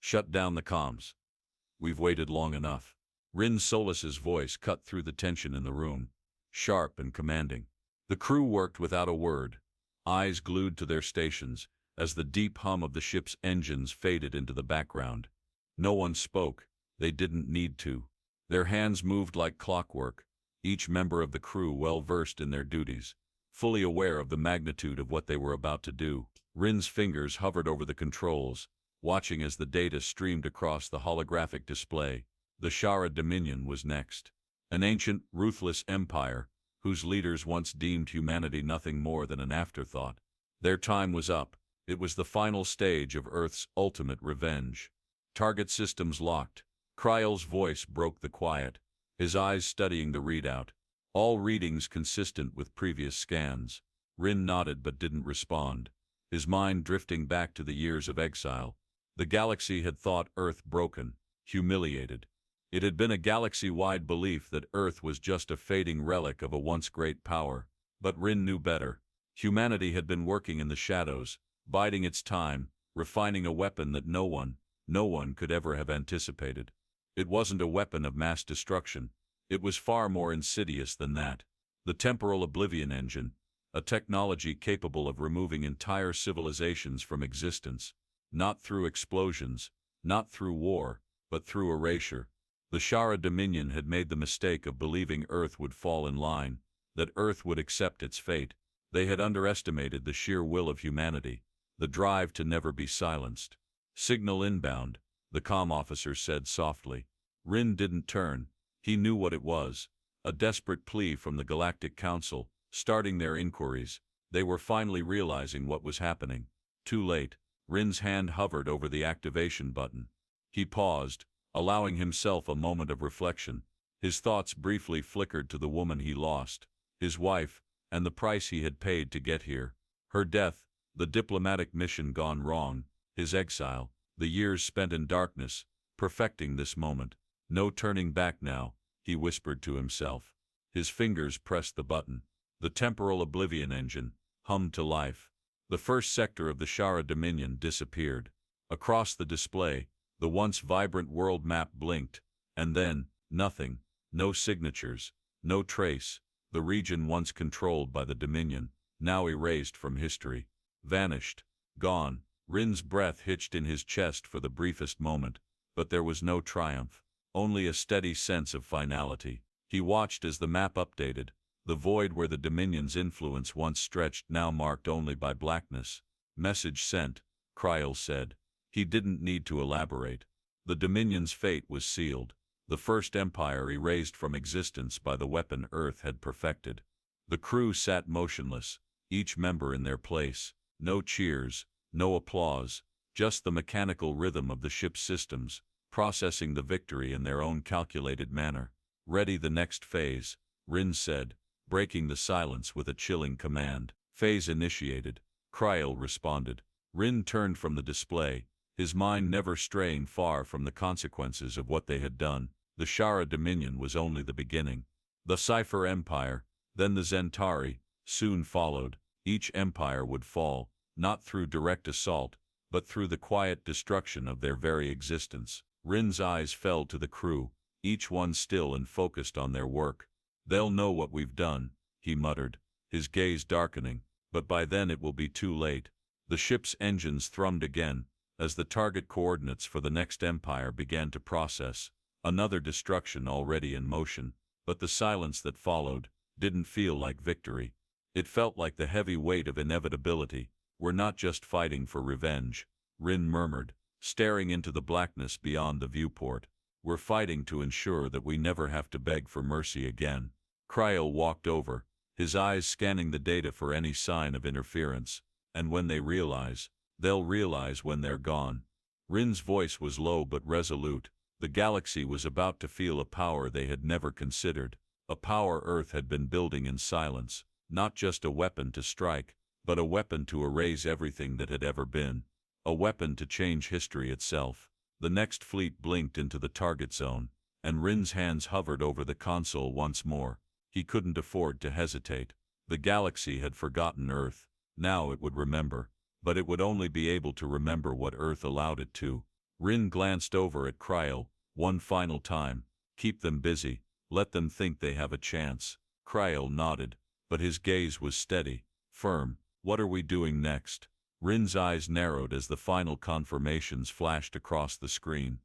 Shut down the comms. We've waited long enough. Rin Solis's voice cut through the tension in the room, sharp and commanding. The crew worked without a word, eyes glued to their stations, as the deep hum of the ship's engines faded into the background. No one spoke. They didn't need to. Their hands moved like clockwork, each member of the crew well versed in their duties, fully aware of the magnitude of what they were about to do. Rin's fingers hovered over the controls, watching as the data streamed across the holographic display. The Shara Dominion was next. An ancient, ruthless empire, whose leaders once deemed humanity nothing more than an afterthought. Their time was up. It was the final stage of Earth's ultimate revenge. Target systems locked. Kryle's voice broke the quiet, his eyes studying the readout. All readings consistent with previous scans. Rin nodded but didn't respond, his mind drifting back to the years of exile. The galaxy had thought Earth broken, humiliated. It had been a galaxy-wide belief that Earth was just a fading relic of a once great power. But Rin knew better. Humanity had been working in the shadows, biding its time, refining a weapon that no one could ever have anticipated. It wasn't a weapon of mass destruction. It was far more insidious than that. The Temporal Oblivion Engine, a technology capable of removing entire civilizations from existence, not through explosions, not through war, but through erasure. The Shara Dominion had made the mistake of believing Earth would fall in line, that Earth would accept its fate. They had underestimated the sheer will of humanity, the drive to never be silenced. Signal inbound, the comm officer said softly. Rin didn't turn. He knew what it was. A desperate plea from the Galactic Council, starting their inquiries. They were finally realizing what was happening. Too late. Rin's hand hovered over the activation button. He paused, allowing himself a moment of reflection. His thoughts briefly flickered to the woman he lost, his wife, and the price he had paid to get here. Her death, the diplomatic mission gone wrong, his exile, the years spent in darkness, perfecting this moment. No turning back now, he whispered to himself. His fingers pressed the button. The Temporal Oblivion Engine hummed to life. The first sector of the Shara Dominion disappeared. Across the display, the once vibrant world map blinked, and then, nothing. No signatures, no trace. The region once controlled by the Dominion, now erased from history. Vanished. Gone. Rin's breath hitched in his chest for the briefest moment, but there was no triumph, only a steady sense of finality. He watched as the map updated, the void where the Dominion's influence once stretched now marked only by blackness. Message sent, Kryle said. He didn't need to elaborate. The Dominion's fate was sealed, the first empire erased from existence by the weapon Earth had perfected. The crew sat motionless, each member in their place. No cheers, no applause, just the mechanical rhythm of the ship's systems, processing the victory in their own calculated manner. Ready the next phase, Rin said, breaking the silence with a chilling command. Phase initiated, Kryle responded. Rin turned from the display, his mind never straying far from the consequences of what they had done. The Shara Dominion was only the beginning. The Cypher Empire, then the Zenturi, soon followed. Each empire would fall, not through direct assault, but through the quiet destruction of their very existence. Rin's eyes fell to the crew, each one still and focused on their work. They'll know what we've done, he muttered, his gaze darkening, but by then it will be too late. The ship's engines thrummed again, as the target coordinates for the next empire began to process. Another destruction already in motion, but the silence that followed didn't feel like victory. It felt like the heavy weight of inevitability. We're not just fighting for revenge, Rin murmured, staring into the blackness beyond the viewport. We're fighting to ensure that we never have to beg for mercy again. Kryle walked over, his eyes scanning the data for any sign of interference. And when they realize, they'll realize when they're gone. Rin's voice was low but resolute. The galaxy was about to feel a power they had never considered, a power Earth had been building in silence, not just a weapon to strike, but a weapon to erase everything that had ever been, a weapon to change history itself. The next fleet blinked into the target zone, and Rin's hands hovered over the console once more. He couldn't afford to hesitate. The galaxy had forgotten Earth. Now it would remember, but it would only be able to remember what Earth allowed it to. Rin glanced over at Cryo, one final time. Keep them busy. Let them think they have a chance. Cryo nodded, but his gaze was steady, firm. What are we doing next? Rin's eyes narrowed as the final confirmations flashed across the screen.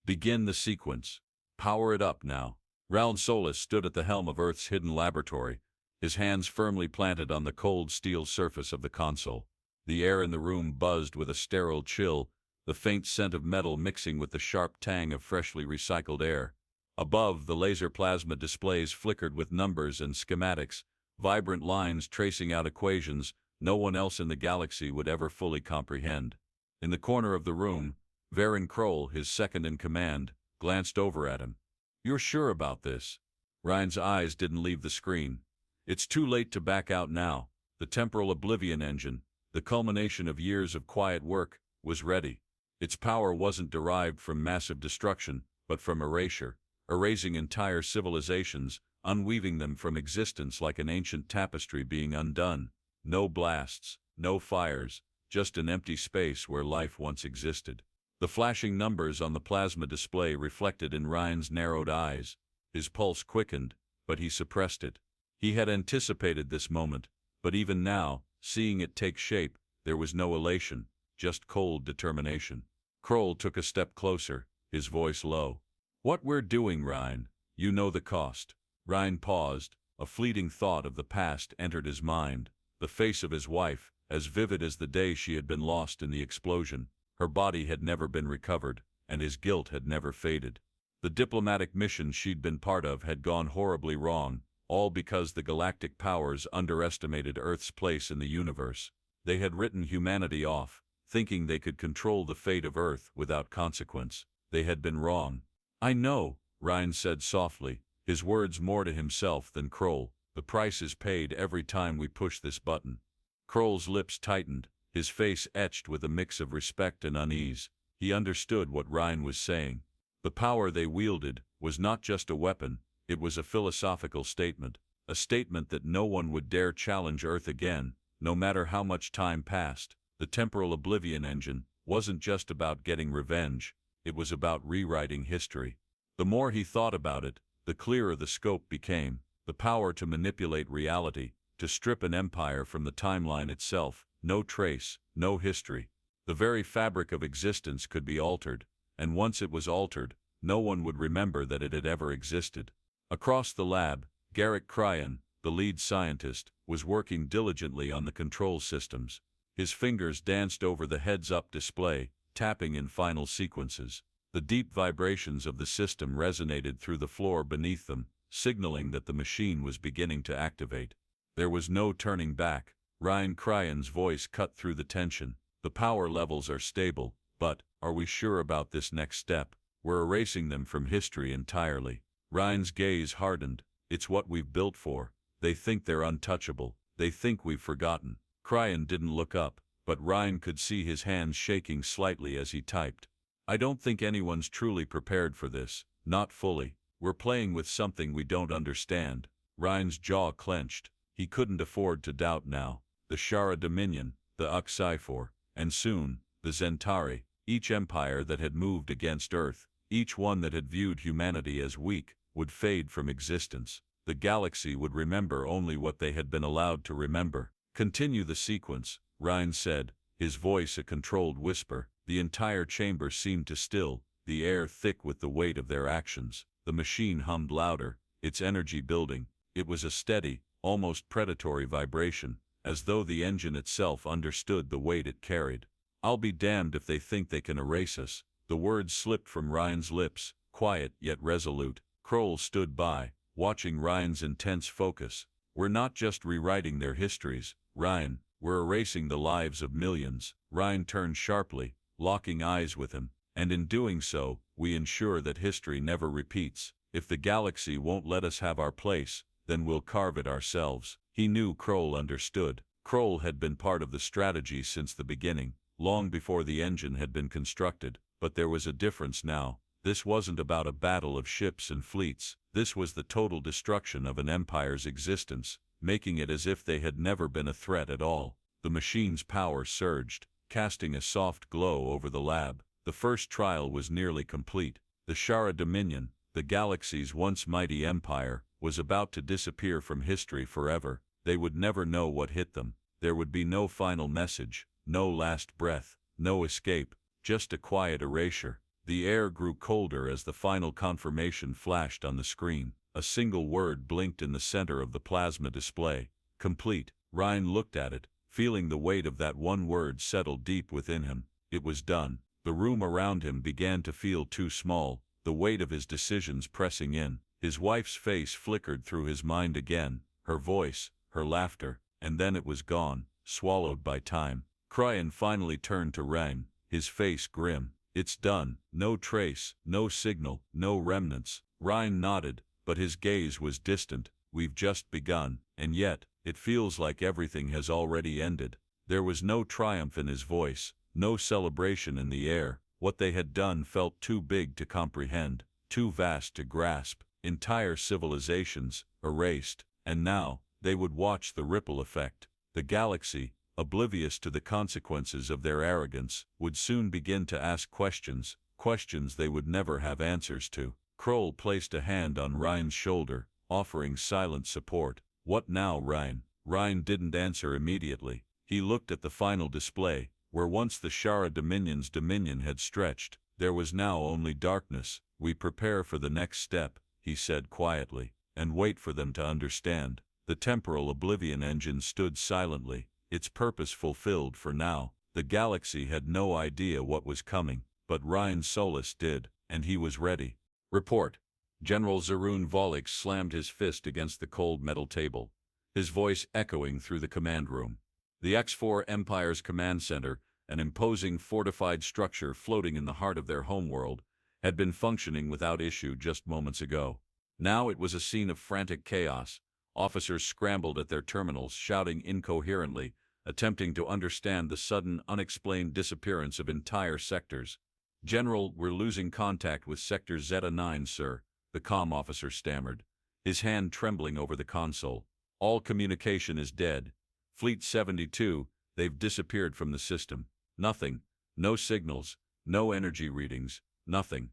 Begin the sequence. Power it up now. Raul Solis stood at the helm of Earth's hidden laboratory, his hands firmly planted on the cold steel surface of the console. The air in the room buzzed with a sterile chill, the faint scent of metal mixing with the sharp tang of freshly recycled air. Above, the laser plasma displays flickered with numbers and schematics, vibrant lines tracing out equations no one else in the galaxy would ever fully comprehend. In the corner of the room, Varen Kroll, his second in command, glanced over at him. "You're sure about this?" Ryan's eyes didn't leave the screen. "It's too late to back out now." The temporal oblivion engine, the culmination of years of quiet work, was ready. Its power wasn't derived from massive destruction, but from erasure, erasing entire civilizations, unweaving them from existence like an ancient tapestry being undone. No blasts, no fires, just an empty space where life once existed. The flashing numbers on the plasma display reflected in Ryan's narrowed eyes. His pulse quickened, but he suppressed it. He had anticipated this moment, but even now, seeing it take shape, there was no elation, just cold determination. Kroll took a step closer, his voice low. "What we're doing, Ryan, you know the cost." Ryan paused. A fleeting thought of the past entered his mind. The face of his wife, as vivid as the day she had been lost in the explosion. Her body had never been recovered, and his guilt had never faded. The diplomatic mission she'd been part of had gone horribly wrong, all because the galactic powers underestimated Earth's place in the universe. They had written humanity off, thinking they could control the fate of Earth without consequence. They had been wrong. "I know," Ryan said softly, his words more to himself than Kroll. "The price is paid every time we push this button." Kroll's lips tightened, his face etched with a mix of respect and unease. He understood what Ryan was saying. The power they wielded was not just a weapon, it was a philosophical statement. A statement that no one would dare challenge Earth again, no matter how much time passed. The temporal oblivion engine wasn't just about getting revenge, it was about rewriting history. The more he thought about it, the clearer the scope became. The power to manipulate reality, to strip an empire from the timeline itself, no trace, no history. The very fabric of existence could be altered, and once it was altered, no one would remember that it had ever existed. Across the lab, Garrick Cryan, the lead scientist, was working diligently on the control systems. His fingers danced over the heads-up display, tapping in final sequences. The deep vibrations of the system resonated through the floor beneath them, signaling that the machine was beginning to activate. There was no turning back. Ryan Cryan's voice cut through the tension. "The power levels are stable, but, are we sure about this next step? We're erasing them from history entirely." Ryan's gaze hardened. "It's what we've built for. They think they're untouchable. They think we've forgotten." Cryan didn't look up, but Ryan could see his hands shaking slightly as he typed. "I don't think anyone's truly prepared for this, not fully. We're playing with something we don't understand." Ryan's jaw clenched. He couldn't afford to doubt now. The Shara Dominion, the Uxifor, and soon, the Zentari, each empire that had moved against Earth, each one that had viewed humanity as weak, would fade from existence. The galaxy would remember only what they had been allowed to remember. "Continue the sequence," Ryan said, his voice a controlled whisper. The entire chamber seemed to still, the air thick with the weight of their actions. The machine hummed louder, its energy building. It was a steady, almost predatory vibration, as though the engine itself understood the weight it carried. "I'll be damned if they think they can erase us." The words slipped from Ryan's lips, quiet yet resolute. Kroll stood by, watching Ryan's intense focus. "We're not just rewriting their histories, Ryan, we're erasing the lives of millions." Ryan turned sharply, locking eyes with him. "And in doing so, we ensure that history never repeats. If the galaxy won't let us have our place, then we'll carve it ourselves." He knew Kroll understood. Kroll had been part of the strategy since the beginning, long before the engine had been constructed. But there was a difference now. This wasn't about a battle of ships and fleets. This was the total destruction of an empire's existence, making it as if they had never been a threat at all. The machine's power surged, casting a soft glow over the lab. The first trial was nearly complete. The Shara Dominion, the galaxy's once mighty empire, was about to disappear from history forever. They would never know what hit them. There would be no final message, no last breath, no escape, just a quiet erasure. The air grew colder as the final confirmation flashed on the screen. A single word blinked in the center of the plasma display. Complete. Ryan looked at it, feeling the weight of that one word settle deep within him. It was done. The room around him began to feel too small, the weight of his decisions pressing in. His wife's face flickered through his mind again, her voice, her laughter, and then it was gone, swallowed by time. Cryan finally turned to Ryan, his face grim. It's done. No trace, no signal, no remnants. Ryan nodded, but his gaze was distant. We've just begun, and yet, it feels like everything has already ended. There was no triumph in his voice, no celebration in the air. What they had done felt too big to comprehend, too vast to grasp. Entire civilizations, erased, and now, they would watch the ripple effect. The galaxy, oblivious to the consequences of their arrogance, would soon begin to ask questions, questions they would never have answers to. Kroll placed a hand on Ryan's shoulder, offering silent support. What now, Ryan? Ryan didn't answer immediately. He looked at the final display, where once the Shara Dominion's dominion had stretched. There was now only darkness. We prepare for the next step, he said quietly, and wait for them to understand. The temporal oblivion engine stood silently, its purpose fulfilled for now. The galaxy had no idea what was coming, but Ryan Solis did, and he was ready. Report. General Zaroon Volix slammed his fist against the cold metal table, his voice echoing through the command room. The X4 Empire's command center, an imposing fortified structure floating in the heart of their homeworld, had been functioning without issue just moments ago. Now it was a scene of frantic chaos. Officers scrambled at their terminals, shouting incoherently, attempting to understand the sudden, unexplained disappearance of entire sectors. General, we're losing contact with Sector Zeta 9, sir, the comm officer stammered, his hand trembling over the console. All communication is dead. Fleet 72, they've disappeared from the system. Nothing. No signals, no energy readings, nothing.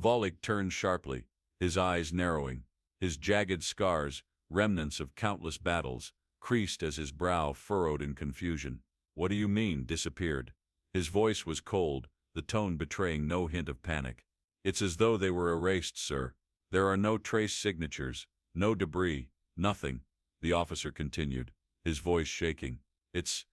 Volek turned sharply, his eyes narrowing, his jagged scars, remnants of countless battles, creased as his brow furrowed in confusion. What do you mean, disappeared? His voice was cold, the tone betraying no hint of panic. It's as though they were erased, sir. There are no trace signatures, no debris, nothing, the officer continued, his voice shaking. It's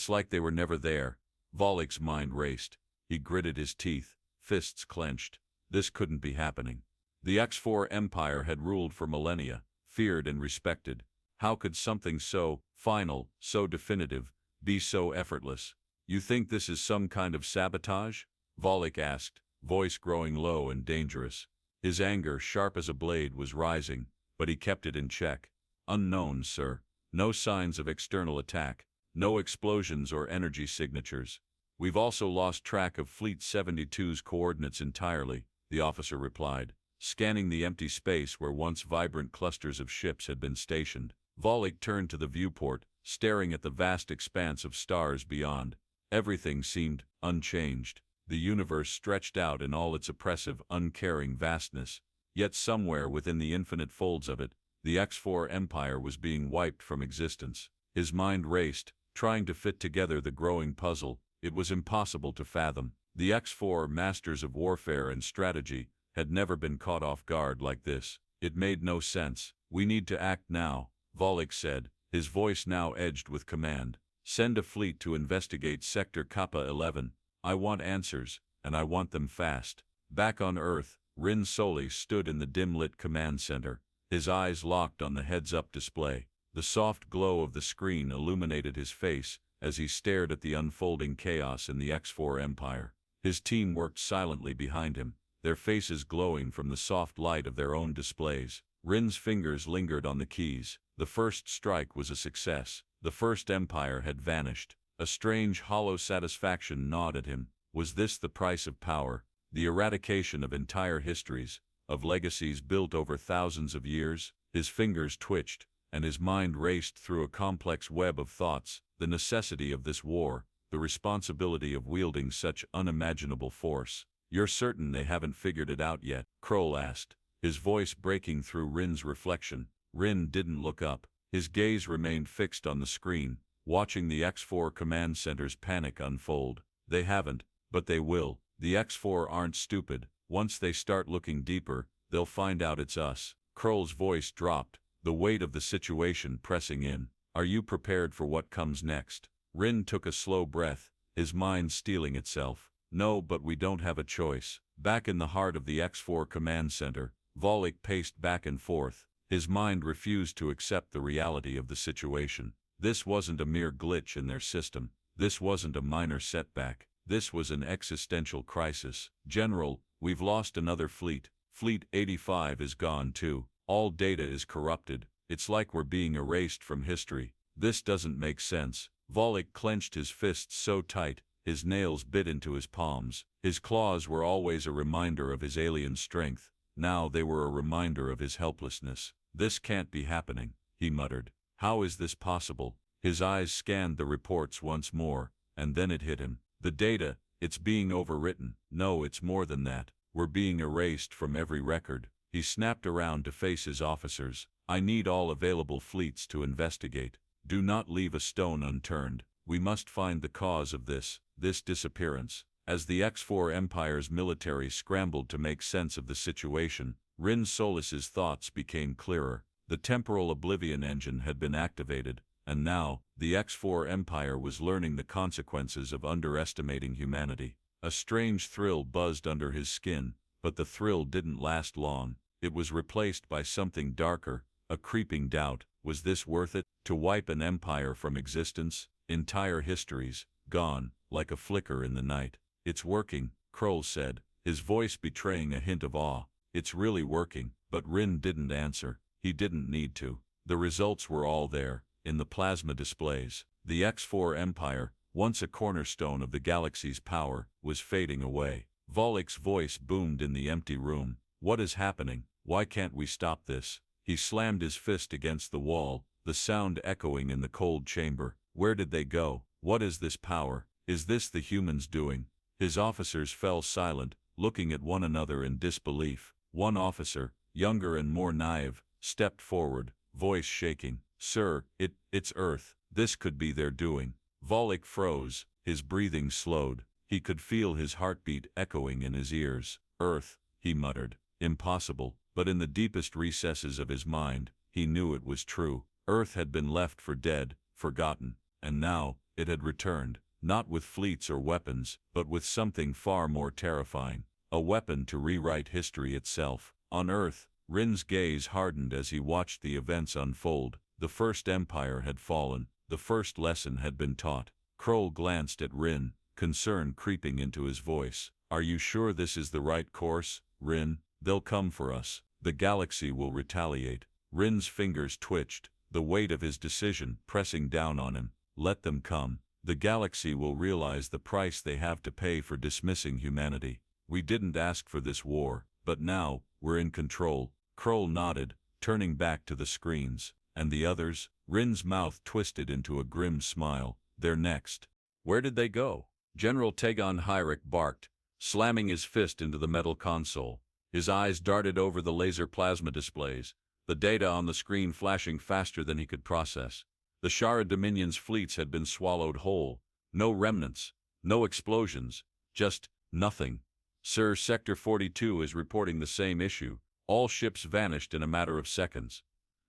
like they were never there. Volek's mind raced. He gritted his teeth, fists clenched. This couldn't be happening. The X4 Empire had ruled for millennia, feared and respected. How could something so final, so definitive, be so effortless? You think this is some kind of sabotage? Volek asked, voice growing low and dangerous. His anger, sharp as a blade, was rising, but he kept it in check. Unknown, sir. No signs of external attack. No explosions or energy signatures. We've also lost track of Fleet 72's coordinates entirely, the officer replied, scanning the empty space where once vibrant clusters of ships had been stationed. Volek turned to the viewport, staring at the vast expanse of stars beyond. Everything seemed unchanged. The universe stretched out in all its oppressive, uncaring vastness. Yet somewhere within the infinite folds of it, the X4 Empire was being wiped from existence. His mind raced, trying to fit together the growing puzzle. It was impossible to fathom. The X4, masters of warfare and strategy, had never been caught off guard like this. It made no sense. We need to act now, Volek said, his voice now edged with command. Send a fleet to investigate Sector Kappa 11. I want answers, and I want them fast. Back on Earth, Rin Soli stood in the dim-lit command center, his eyes locked on the heads-up display. The soft glow of the screen illuminated his face as he stared at the unfolding chaos in the X4 Empire. His team worked silently behind him, their faces glowing from the soft light of their own displays. Rin's fingers lingered on the keys. The first strike was a success. The first empire had vanished. A strange, hollow satisfaction gnawed at him. Was this the price of power? The eradication of entire histories, of legacies built over thousands of years? His fingers twitched, and his mind raced through a complex web of thoughts. The necessity of this war, the responsibility of wielding such unimaginable force. You're certain they haven't figured it out yet? Kroll asked, his voice breaking through Rin's reflection. Rin didn't look up. His gaze remained fixed on the screen, watching the X4 command center's panic unfold. They haven't, but they will. The X4 aren't stupid. Once they start looking deeper, they'll find out it's us. Kroll's voice dropped, the weight of the situation pressing in. Are you prepared for what comes next? Rin took a slow breath, his mind steeling itself. No, but we don't have a choice. Back in the heart of the X4 command center, Volek paced back and forth. His mind refused to accept the reality of the situation. This wasn't a mere glitch in their system. This wasn't a minor setback. This was an existential crisis. General, we've lost another fleet. Fleet 85 is gone too. All data is corrupted. It's like we're being erased from history. This doesn't make sense. Volek clenched his fists so tight, his nails bit into his palms. His claws were always a reminder of his alien strength. Now they were a reminder of his helplessness. This can't be happening, he muttered. How is this possible? His eyes scanned the reports once more, and then it hit him. The data, it's being overwritten. No, it's more than that. We're being erased from every record. He snapped around to face his officers. I need all available fleets to investigate. Do not leave a stone unturned. We must find the cause of this disappearance. As the X4 Empire's military scrambled to make sense of the situation, Rin Solis's thoughts became clearer. The temporal oblivion engine had been activated, and now, the X4 Empire was learning the consequences of underestimating humanity. A strange thrill buzzed under his skin, but the thrill didn't last long. It was replaced by something darker, a creeping doubt. Was this worth it? To wipe an empire from existence? Entire histories, gone, like a flicker in the night. It's working, Kroll said, his voice betraying a hint of awe. It's really working. But Rin didn't answer. He didn't need to. The results were all there, in the plasma displays. The X4 Empire, once a cornerstone of the galaxy's power, was fading away. Volek's voice boomed in the empty room. What is happening? Why can't we stop this? He slammed his fist against the wall, the sound echoing in the cold chamber. Where did they go? What is this power? Is this the humans doing? His officers fell silent, looking at one another in disbelief. One officer, younger and more naive, stepped forward, voice shaking. Sir, it's Earth. This could be their doing. Volek froze, his breathing slowed. He could feel his heartbeat echoing in his ears. Earth, he muttered. Impossible, but in the deepest recesses of his mind, he knew it was true. Earth had been left for dead, forgotten, and now, it had returned, not with fleets or weapons, but with something far more terrifying. A weapon to rewrite history itself. On Earth, Rin's gaze hardened as he watched the events unfold. The first empire had fallen. The first lesson had been taught. Kroll glanced at Rin, concern creeping into his voice. Are you sure this is the right course, Rin? They'll come for us. The galaxy will retaliate. Rin's fingers twitched, the weight of his decision pressing down on him. Let them come. The galaxy will realize the price they have to pay for dismissing humanity. We didn't ask for this war, but now, we're in control. Kroll nodded, turning back to the screens. And the others? Rin's mouth twisted into a grim smile. They're next. Where did they go? General Tegon Hyrek barked, slamming his fist into the metal console. His eyes darted over the laser plasma displays, the data on the screen flashing faster than he could process. The Shara Dominion's fleets had been swallowed whole. No remnants, no explosions, just nothing. Sir, Sector 42 is reporting the same issue. All ships vanished in a matter of seconds.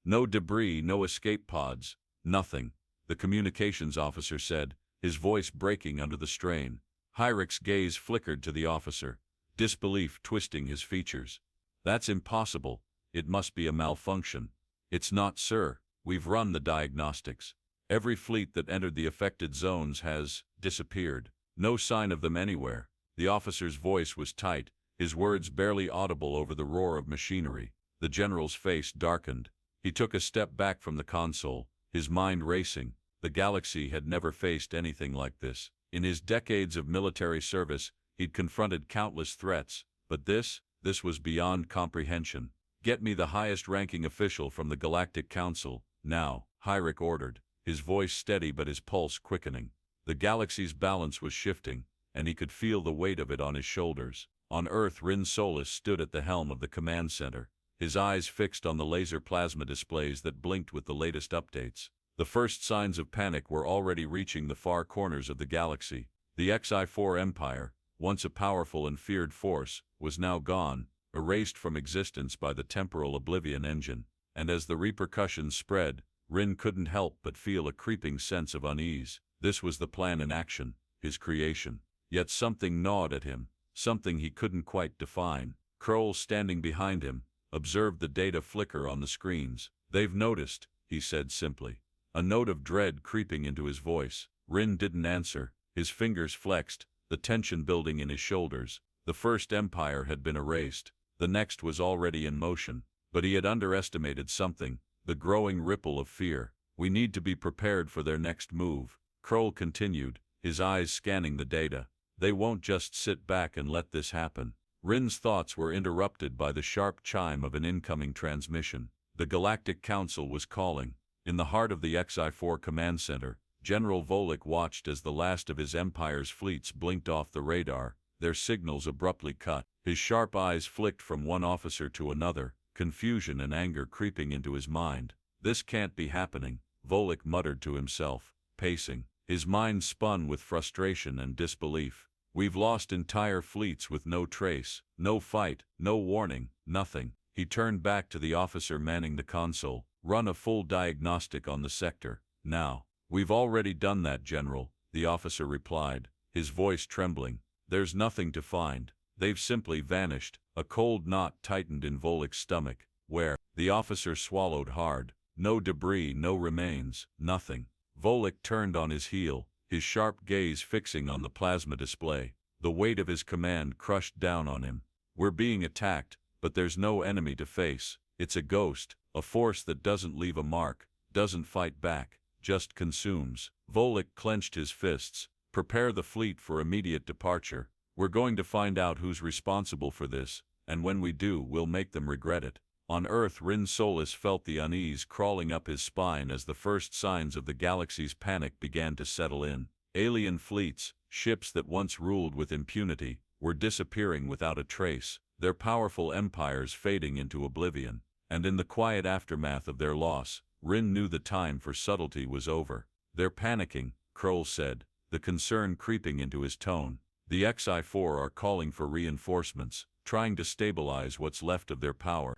No debris, no escape pods, nothing, the communications officer said, his voice breaking under the strain. Hyrek's gaze flickered to the officer, disbelief twisting his features. That's impossible. It must be a malfunction. It's not, sir. We've run the diagnostics. Every fleet that entered the affected zones has disappeared. No sign of them anywhere. The officer's voice was tight, his words barely audible over the roar of machinery. The general's face darkened. He took a step back from the console, his mind racing. The galaxy had never faced anything like this. In his decades of military service, he'd confronted countless threats, but this was beyond comprehension. Get me the highest-ranking official from the Galactic Council, now, Hyrek ordered, his voice steady but his pulse quickening. The galaxy's balance was shifting, and he could feel the weight of it on his shoulders. On Earth, Rin Solus stood at the helm of the command center, his eyes fixed on the laser plasma displays that blinked with the latest updates. The first signs of panic were already reaching the far corners of the galaxy. The Xi-4 Empire, once a powerful and feared force, was now gone, erased from existence by the temporal oblivion engine. And as the repercussions spread, Rin couldn't help but feel a creeping sense of unease. This was the plan in action, his creation. Yet something gnawed at him, something he couldn't quite define. Kroll, standing behind him, observed the data flicker on the screens. "They've noticed," he said simply, a note of dread creeping into his voice. Rin didn't answer, his fingers flexed, the tension building in his shoulders. The first empire had been erased, the next was already in motion, but he had underestimated something, the growing ripple of fear. "We need to be prepared for their next move," Kroll continued, his eyes scanning the data. "They won't just sit back and let this happen." Rin's thoughts were interrupted by the sharp chime of an incoming transmission. The Galactic Council was calling. In the heart of the Xi-4 command center, General Volek watched as the last of his Empire's fleets blinked off the radar, their signals abruptly cut. His sharp eyes flicked from one officer to another, confusion and anger creeping into his mind. "This can't be happening," Volek muttered to himself, pacing. His mind spun with frustration and disbelief. "We've lost entire fleets with no trace, no fight, no warning, nothing." He turned back to the officer manning the console. "Run a full diagnostic on the sector, now." "We've already done that, General," the officer replied, his voice trembling. "There's nothing to find. They've simply vanished." A cold knot tightened in Volek's stomach. "Where?" The officer swallowed hard. "No debris, no remains, nothing." Volek turned on his heel, his sharp gaze fixing on the plasma display. The weight of his command crushed down on him. "We're being attacked, but there's no enemy to face. It's a ghost, a force that doesn't leave a mark, doesn't fight back, just consumes." Volek clenched his fists. "Prepare the fleet for immediate departure. We're going to find out who's responsible for this, and when we do, we'll make them regret it." On Earth, Rin Solus felt the unease crawling up his spine as the first signs of the galaxy's panic began to settle in. Alien fleets, ships that once ruled with impunity, were disappearing without a trace, their powerful empires fading into oblivion. And in the quiet aftermath of their loss, Rin knew the time for subtlety was over. "They're panicking," Kroll said, the concern creeping into his tone. "The Xi-4 are calling for reinforcements, trying to stabilize what's left of their power."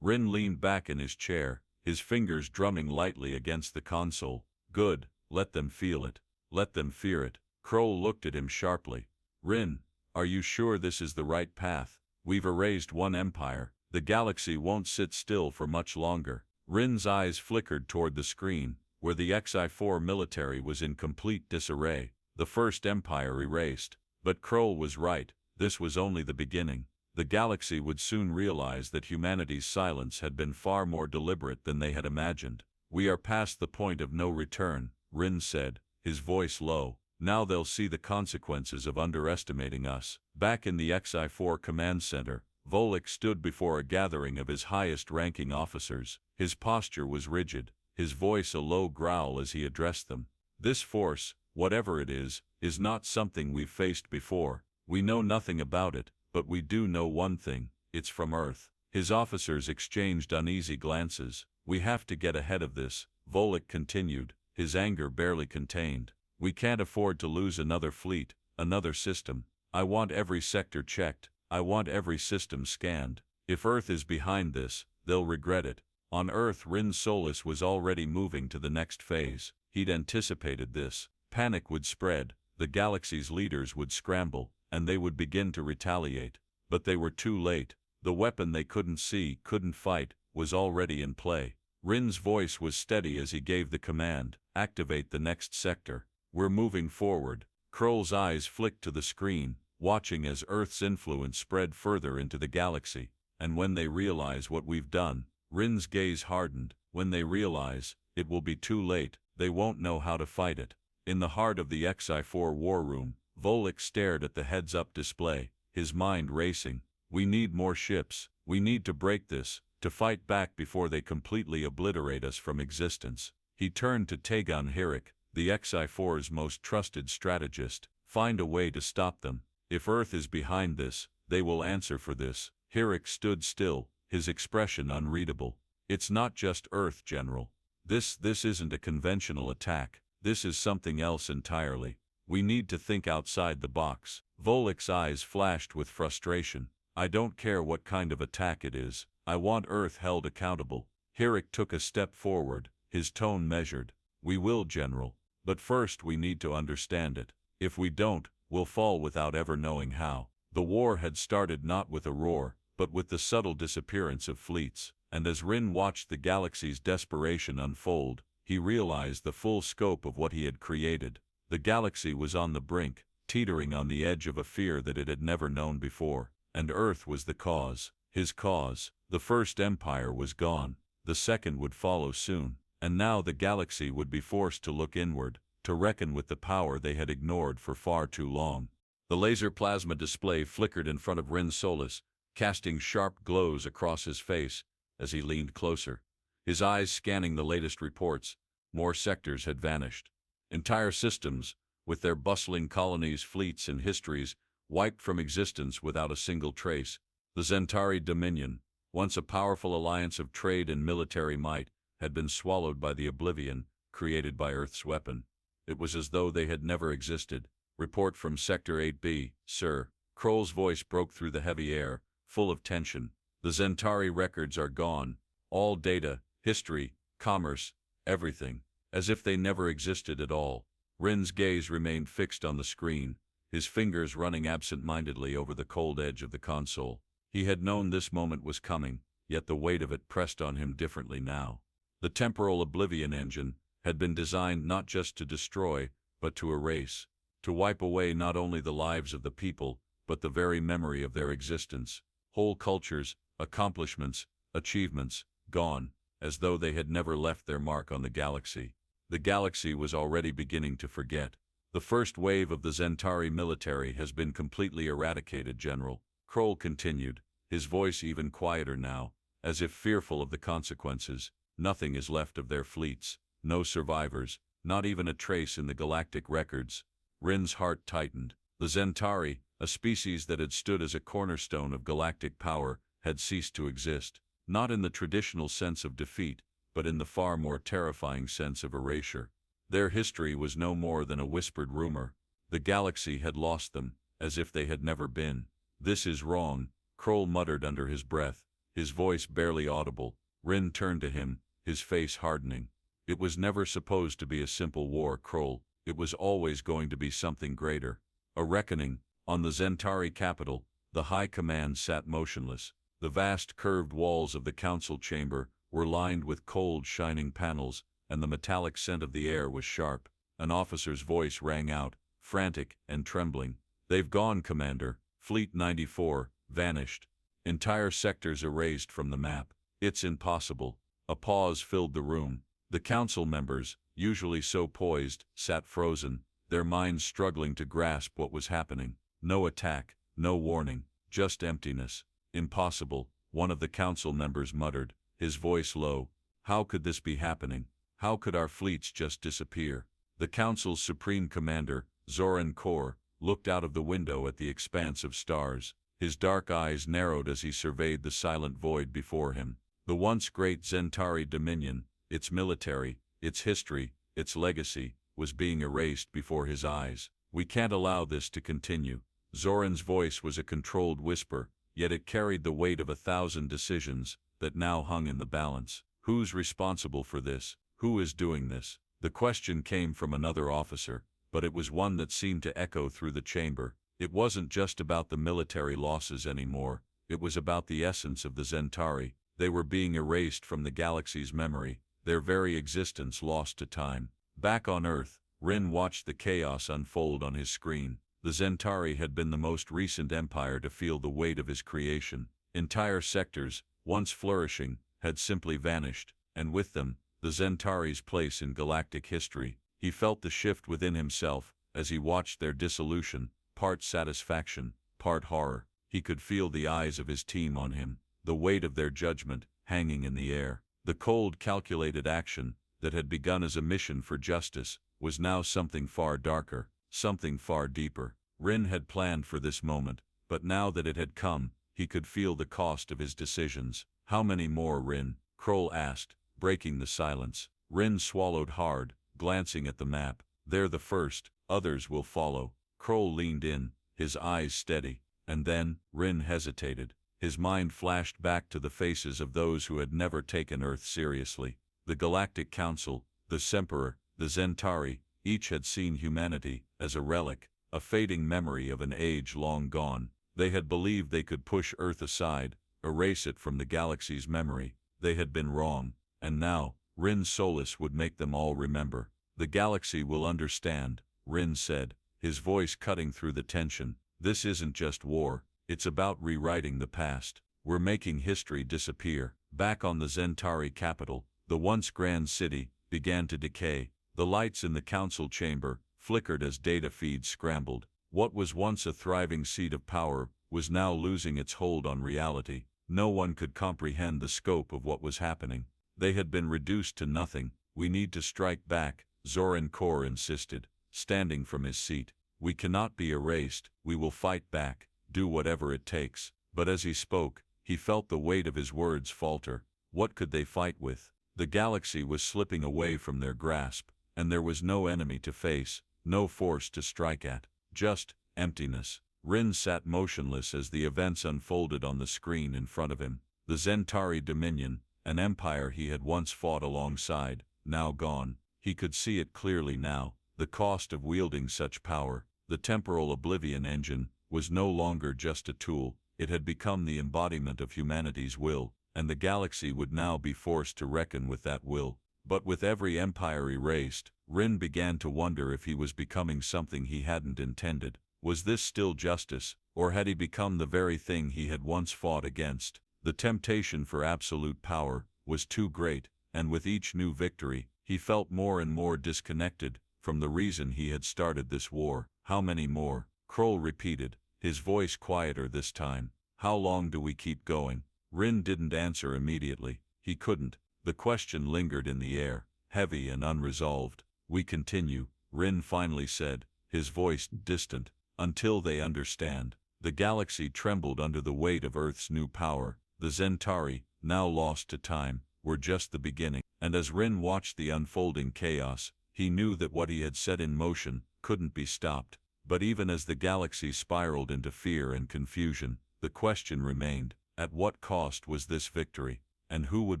Rin leaned back in his chair, his fingers drumming lightly against the console. "Good, let them feel it. Let them fear it." Kroll looked at him sharply. "Rin, are you sure this is the right path? We've erased one empire. The galaxy won't sit still for much longer." Rin's eyes flickered toward the screen, where the Xi-4 military was in complete disarray, the first empire erased. But Kroll was right, this was only the beginning. The galaxy would soon realize that humanity's silence had been far more deliberate than they had imagined. "We are past the point of no return," Rin said, his voice low. "Now they'll see the consequences of underestimating us." Back in the Xi-4 command center, Volek stood before a gathering of his highest-ranking officers. His posture was rigid, his voice a low growl as he addressed them. "This force, whatever it is not something we've faced before. We know nothing about it, but we do know one thing, it's from Earth." His officers exchanged uneasy glances. "We have to get ahead of this," Volek continued, his anger barely contained. "We can't afford to lose another fleet, another system. I want every sector checked, I want every system scanned. If Earth is behind this, they'll regret it." On Earth, Rin Solus was already moving to the next phase. He'd anticipated this. Panic would spread, the galaxy's leaders would scramble, and they would begin to retaliate. But they were too late. The weapon they couldn't see, couldn't fight, was already in play. Rin's voice was steady as he gave the command, "Activate the next sector. We're moving forward." Kroll's eyes flicked to the screen, watching as Earth's influence spread further into the galaxy. "And when they realize what we've done," Rin's gaze hardened, "when they realize, it will be too late, they won't know how to fight it." In the heart of the Xi-4 war room, Volek stared at the heads-up display, his mind racing. "We need more ships. We need to break this, to fight back before they completely obliterate us from existence." He turned to Taegan Hirik, the Xi-4's most trusted strategist. "Find a way to stop them. If Earth is behind this, They will answer for this. Herrick stood still, his expression unreadable. It's not just Earth, General. This isn't a conventional attack. This is something else entirely. We need to think outside the box. Volek's eyes flashed with frustration. I don't care what kind of attack it is. I want Earth held accountable. Herrick took a step forward, his tone measured. We will, General. But first we need to understand it. If we don't, we'll fall without ever knowing how. The war had started not with a roar, but with the subtle disappearance of fleets. And as Rin watched the galaxy's desperation unfold, he realized the full scope of what he had created. The galaxy was on the brink, teetering on the edge of a fear that it had never known before. And Earth was the cause, his cause. The first empire was gone, the second would follow soon. And now the galaxy would be forced to look inward, to reckon with the power they had ignored for far too long. The laser plasma display flickered in front of Rin Solis, casting sharp glows across his face as he leaned closer, his eyes scanning the latest reports. More sectors had vanished. Entire systems, with their bustling colonies, fleets, and histories, wiped from existence without a single trace. The Zenturi Dominion, once a powerful alliance of trade and military might, had been swallowed by the oblivion created by Earth's weapon. It was as though they had never existed. Report from Sector 8B, sir. Kroll's voice broke through the heavy air, full of tension. The Zenturi records are gone. All data, history, commerce, everything. As if they never existed at all. Rin's gaze remained fixed on the screen, his fingers running absent-mindedly over the cold edge of the console. He had known this moment was coming, yet the weight of it pressed on him differently now. The temporal oblivion engine had been designed not just to destroy, but to erase, to wipe away not only the lives of the people, but the very memory of their existence. Whole cultures, accomplishments, achievements, gone, as though they had never left their mark on the galaxy. The galaxy was already beginning to forget. The first wave of the Zenturi military has been completely eradicated, General. Kroll continued, his voice even quieter now, as if fearful of the consequences. Nothing is left of their fleets, no survivors, not even a trace in the galactic records. Rin's heart tightened. The Zenturi, a species that had stood as a cornerstone of galactic power, had ceased to exist, not in the traditional sense of defeat, but in the far more terrifying sense of erasure. Their history was no more than a whispered rumor. The galaxy had lost them, as if they had never been. This is wrong, Kroll muttered under his breath, his voice barely audible. Rin turned to him, his face hardening. It was never supposed to be a simple war, Kroll. It was always going to be something greater. A reckoning. On the Zenturi capital, the High Command sat motionless. The vast curved walls of the council chamber were lined with cold, shining panels, and the metallic scent of the air was sharp. An officer's voice rang out, frantic and trembling. They've gone, Commander. Fleet 94, vanished. Entire sectors erased from the map. It's impossible. A pause filled the room. The council members, usually so poised, sat frozen, their minds struggling to grasp what was happening. No attack, no warning, just emptiness. Impossible, one of the council members muttered, his voice low. How could this be happening? How could our fleets just disappear? The council's supreme commander, Zoran Kor, looked out of the window at the expanse of stars. His dark eyes narrowed as he surveyed the silent void before him. The once great Zenturi Dominion, its military, its history, its legacy, was being erased before his eyes. We can't allow this to continue. Zoran's voice was a controlled whisper, yet it carried the weight of 1,000 decisions that now hung in the balance. Who's responsible for this? Who is doing this? The question came from another officer, but it was one that seemed to echo through the chamber. It wasn't just about the military losses anymore. It was about the essence of the Zenturi. They were being erased from the galaxy's memory, their very existence lost to time. Back on Earth, Rin watched the chaos unfold on his screen. The Zenturi had been the most recent empire to feel the weight of his creation. Entire sectors, once flourishing, had simply vanished, and with them, the Zenturi's place in galactic history. He felt the shift within himself as he watched their dissolution, part satisfaction, part horror. He could feel the eyes of his team on him, the weight of their judgment hanging in the air. The cold, calculated action that had begun as a mission for justice was now something far darker, something far deeper. Rin had planned for this moment, but now that it had come, he could feel the cost of his decisions. How many more, Rin? Kroll asked, breaking the silence. Rin swallowed hard, glancing at the map. They're the first, others will follow. Kroll leaned in, his eyes steady. And then, Rin hesitated. His mind flashed back to the faces of those who had never taken Earth seriously. The Galactic Council, the Semperer, the Zenturi, each had seen humanity as a relic, a fading memory of an age long gone. They had believed they could push Earth aside, erase it from the galaxy's memory. They had been wrong, and now, Rin Solus would make them all remember. The galaxy will understand, Rin said, his voice cutting through the tension. This isn't just war, it's about rewriting the past. We're making history disappear. Back on the Zentari capital, the once grand city began to decay. The lights in the council chamber flickered as data feeds scrambled. What was once a thriving seat of power was now losing its hold on reality. No one could comprehend the scope of what was happening. They had been reduced to nothing. We need to strike back, Zoran Kor insisted, standing from his seat. We cannot be erased, we will fight back, do whatever it takes. But as he spoke, he felt the weight of his words falter. What could they fight with? The galaxy was slipping away from their grasp, and there was no enemy to face, no force to strike at, just emptiness. Rin sat motionless as the events unfolded on the screen in front of him. The Zentari Dominion, an empire he had once fought alongside, now gone. He could see it clearly now. The cost of wielding such power, the temporal oblivion engine, was no longer just a tool. It had become the embodiment of humanity's will, and the galaxy would now be forced to reckon with that will. But with every empire erased, Rin began to wonder if he was becoming something he hadn't intended. Was this still justice, or had he become the very thing he had once fought against? The temptation for absolute power was too great, and with each new victory, he felt more and more disconnected from the reason he had started this war. How many more? Kroll repeated, his voice quieter this time. How long do we keep going? Rin didn't answer immediately. He couldn't. The question lingered in the air, heavy and unresolved. We continue, Rin finally said, his voice distant. Until they understand. The galaxy trembled under the weight of Earth's new power. The Zentari, now lost to time, were just the beginning. And as Rin watched the unfolding chaos, he knew that what he had set in motion couldn't be stopped. But even as the galaxy spiraled into fear and confusion, the question remained, at what cost was this victory? And who would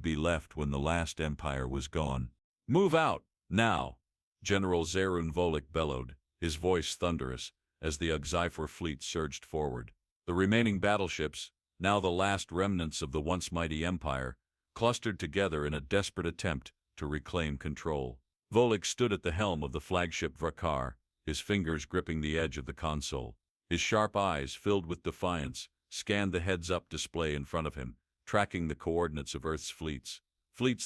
be left when the last empire was gone? Move out, now! General Zerun Volek bellowed, his voice thunderous, as the Xyphor fleet surged forward. The remaining battleships, now the last remnants of the once mighty empire, clustered together in a desperate attempt to reclaim control. Volek stood at the helm of the flagship Vrakar, his fingers gripping the edge of the console. His sharp eyes, filled with defiance, scanned the heads-up display in front of him, tracking the coordinates of Earth's fleets